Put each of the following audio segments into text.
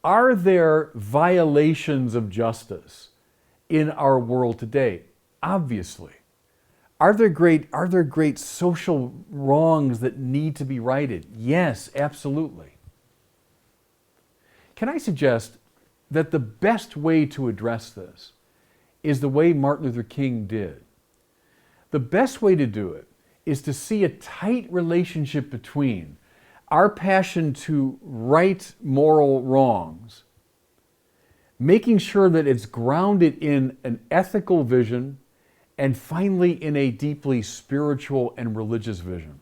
Are there violations of justice in our world today? Obviously. Are there great social wrongs that need to be righted? Yes, absolutely. Can I suggest that the best way to address this is the way Martin Luther King did? The best way to do it is to see a tight relationship between our passion to right moral wrongs, making sure that it's grounded in an ethical vision, and finally in a deeply spiritual and religious vision.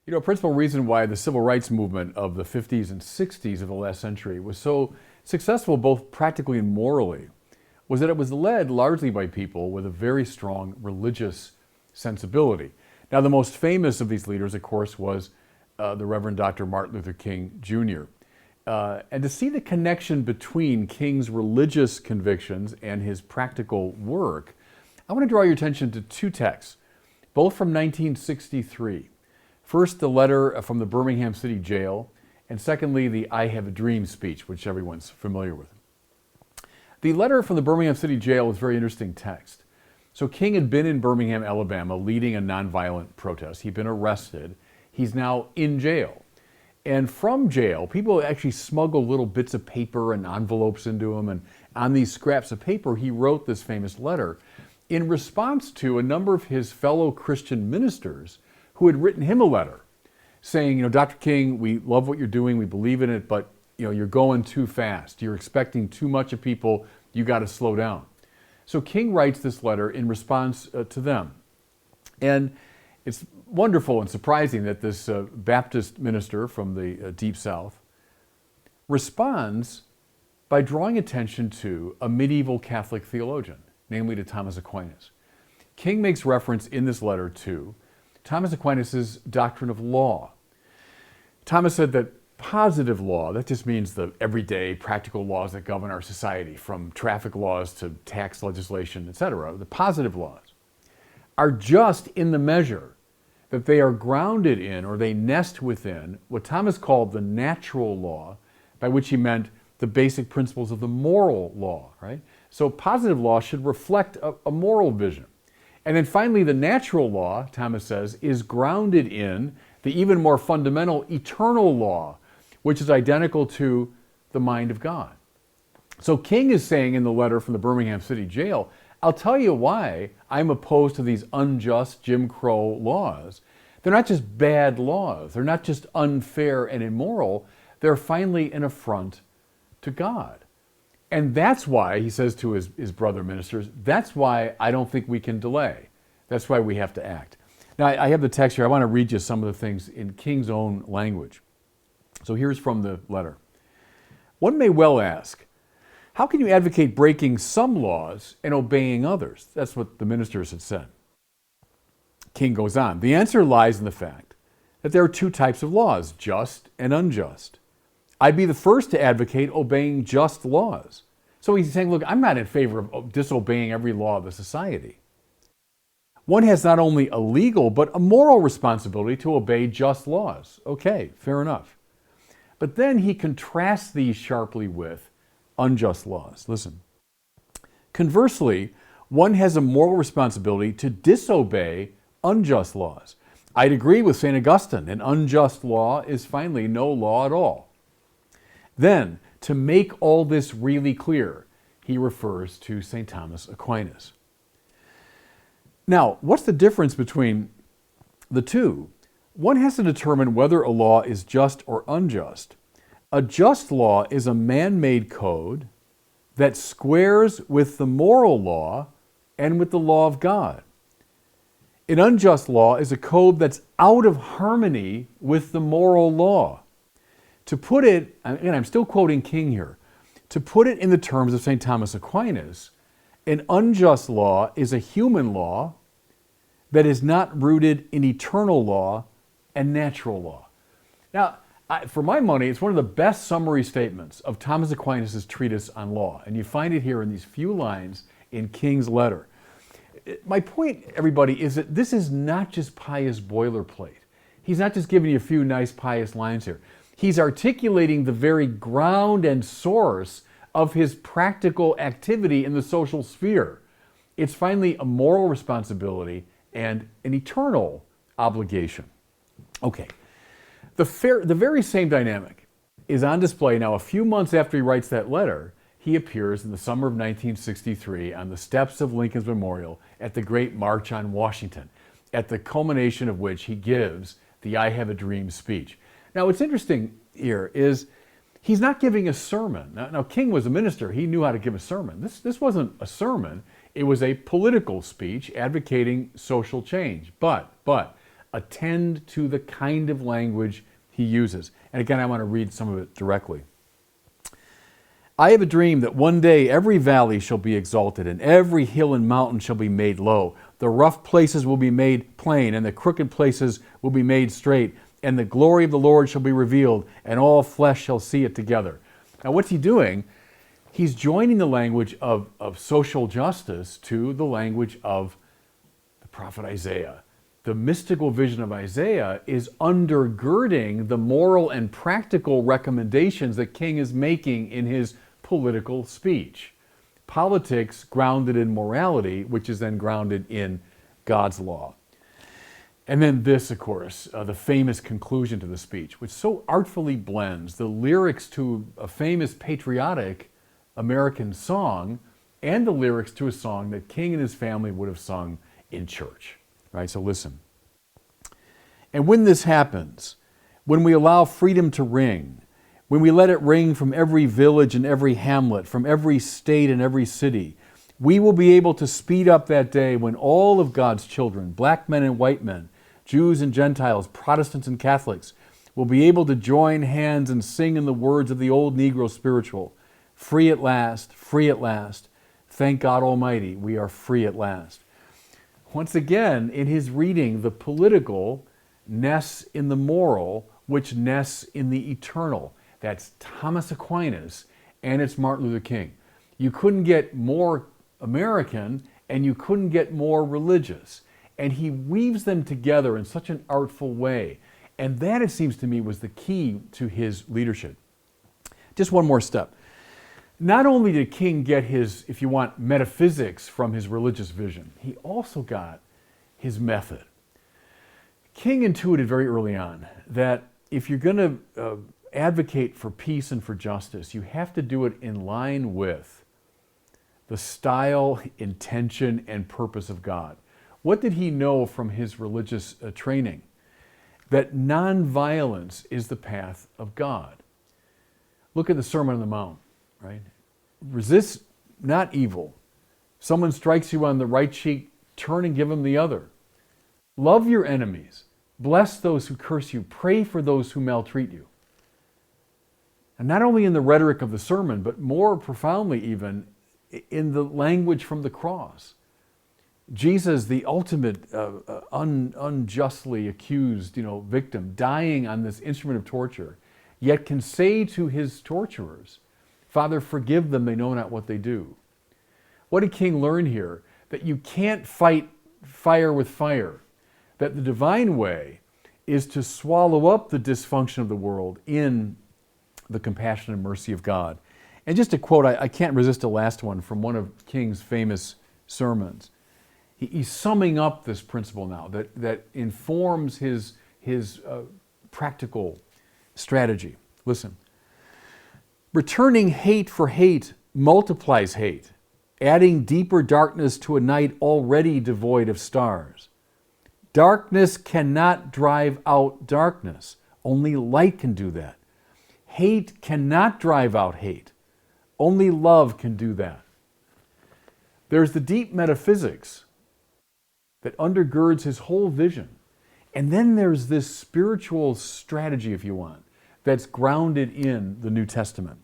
You know, a principal reason why the civil rights movement of the 50s and 60s of the last century was so successful both practically and morally was that it was led largely by people with a very strong religious sensibility. Now, the most famous of these leaders, of course, was the Reverend Dr. Martin Luther King Jr. And to see the connection between King's religious convictions and his practical work, I want to draw your attention to two texts, both from 1963. First, the letter from the Birmingham City Jail, and secondly, the I Have a Dream speech, which everyone's familiar with. The letter from the Birmingham City Jail is a very interesting text. So King had been in Birmingham, Alabama, leading a nonviolent protest. He'd been arrested. He's now in jail. And from jail, people actually smuggled little bits of paper and envelopes into him, and on these scraps of paper, he wrote this famous letter in response to a number of his fellow Christian ministers who had written him a letter saying, you know, Dr. King, we love what you're doing, we believe in it, but you know, you're going too fast. You're expecting too much of people. You got to slow down. So King writes this letter in response to them. And it's wonderful and surprising that this Baptist minister from the Deep South responds by drawing attention to a medieval Catholic theologian, namely to Thomas Aquinas. King makes reference in this letter to Thomas Aquinas' doctrine of law. Thomas said that positive law, that just means the everyday practical laws that govern our society, from traffic laws to tax legislation, etc., the positive laws, are just in the measure that they are grounded in, or they nest within, what Thomas called the natural law, by which he meant the basic principles of the moral law, right? So positive law should reflect a moral vision. And then finally, the natural law, Thomas says, is grounded in the even more fundamental eternal law, which is identical to the mind of God. So King is saying in the letter from the Birmingham City Jail, I'll tell you why I'm opposed to these unjust Jim Crow laws. They're not just bad laws. They're not just unfair and immoral. They're finally an affront to God. And that's why, he says to his brother ministers, that's why I don't think we can delay. That's why we have to act. Now, I have the text here. I want to read you some of the things in King's own language. So here's from the letter. One may well ask, how can you advocate breaking some laws and obeying others? That's what the ministers had said. King goes on. The answer lies in the fact that there are two types of laws, just and unjust. I'd be the first to advocate obeying just laws. So he's saying, look, I'm not in favor of disobeying every law of the society. One has not only a legal, but a moral responsibility to obey just laws. Okay, fair enough. But then he contrasts these sharply with unjust laws. Listen. Conversely, one has a moral responsibility to disobey unjust laws. I'd agree with St. Augustine. An unjust law is finally no law at all. Then, to make all this really clear, he refers to St. Thomas Aquinas. Now, what's the difference between the two? One has to determine whether a law is just or unjust. A just law is a man-made code that squares with the moral law and with the law of God. An unjust law is a code that's out of harmony with the moral law. To put it, and I'm still quoting King here, to put it in the terms of St. Thomas Aquinas, an unjust law is a human law that is not rooted in eternal law and natural law. Now, for my money, it's one of the best summary statements of Thomas Aquinas' treatise on law. And you find it here in these few lines in King's letter. My point, everybody, is that this is not just pious boilerplate. He's not just giving you a few nice pious lines here. He's articulating the very ground and source of his practical activity in the social sphere. It's finally a moral responsibility and an eternal obligation. Okay, the very same dynamic is on display now. A few months after he writes that letter, he appears in the summer of 1963 on the steps of Lincoln's Memorial at the Great March on Washington, at the culmination of which he gives the I Have a Dream speech. Now, what's interesting here is he's not giving a sermon. Now, King was a minister. He knew how to give a sermon. This wasn't a sermon. It was a political speech advocating social change. But attend to the kind of language he uses. And again, I want to read some of it directly. I have a dream that one day every valley shall be exalted, and every hill and mountain shall be made low. The rough places will be made plain, and the crooked places will be made straight, and the glory of the Lord shall be revealed, and all flesh shall see it together. Now, what's he doing? He's joining the language of social justice to the language of the prophet Isaiah. The mystical vision of Isaiah is undergirding the moral and practical recommendations that King is making in his political speech. Politics grounded in morality, which is then grounded in God's law. And then this, of course, the famous conclusion to the speech, which so artfully blends the lyrics to a famous patriotic American song and the lyrics to a song that King and his family would have sung in church. Right? So listen. And when this happens, when we allow freedom to ring, when we let it ring from every village and every hamlet, from every state and every city, we will be able to speed up that day when all of God's children, black men and white men, Jews and Gentiles, Protestants and Catholics, will be able to join hands and sing in the words of the old Negro spiritual, free at last, thank God Almighty, we are free at last. Once again, in his reading, the political nests in the moral, which nests in the eternal. That's Thomas Aquinas, and it's Martin Luther King. You couldn't get more American, and you couldn't get more religious. And he weaves them together in such an artful way. And that, it seems to me, was the key to his leadership. Just one more step. Not only did King get his, if you want, metaphysics from his religious vision, he also got his method. King intuited very early on that if you're going to advocate for peace and for justice, you have to do it in line with the style, intention, and purpose of God. What did he know from his religious training? That nonviolence is the path of God. Look at the Sermon on the Mount, right? Resist not evil. Someone strikes you on the right cheek, turn and give them the other. Love your enemies. Bless those who curse you. Pray for those who maltreat you. And not only in the rhetoric of the sermon, but more profoundly even in the language from the cross. Jesus, the ultimate unjustly accused, victim, dying on this instrument of torture, yet can say to his torturers, Father, forgive them, they know not what they do. What did King learn here? That you can't fight fire with fire. That the divine way is to swallow up the dysfunction of the world in the compassion and mercy of God. And just a quote, I can't resist a last one from one of King's famous sermons. He's summing up this principle now that informs his practical strategy. Listen. Returning hate for hate multiplies hate, adding deeper darkness to a night already devoid of stars. Darkness cannot drive out darkness. Only light can do that. Hate cannot drive out hate. Only love can do that. There's the deep metaphysics that undergirds his whole vision. And then there's this spiritual strategy, if you want, that's grounded in the New Testament.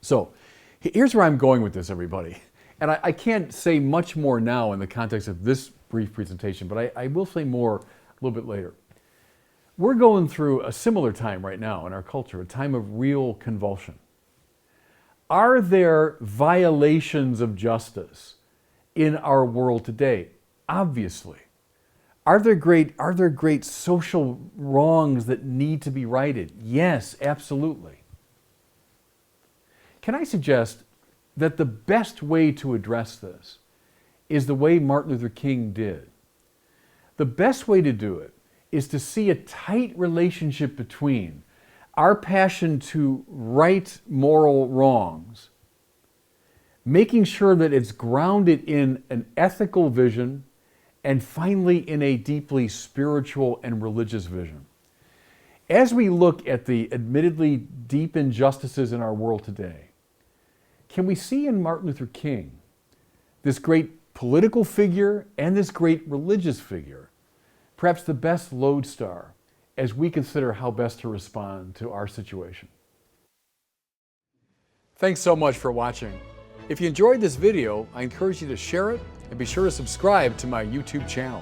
So here's where I'm going with this, everybody. And I can't say much more now in the context of this brief presentation, but I will say more a little bit later. We're going through a similar time right now in our culture, a time of real convulsion. Are there violations of justice in our world today? Obviously. Are there great social wrongs that need to be righted? Yes, absolutely. Can I suggest that the best way to address this is the way Martin Luther King did? The best way to do it is to see a tight relationship between our passion to right moral wrongs, making sure that it's grounded in an ethical vision, and finally in a deeply spiritual and religious vision. As we look at the admittedly deep injustices in our world today, can we see in Martin Luther King this great political figure and this great religious figure, perhaps the best lodestar as we consider how best to respond to our situation? Thanks so much for watching. If you enjoyed this video, I encourage you to share it and be sure to subscribe to my YouTube channel.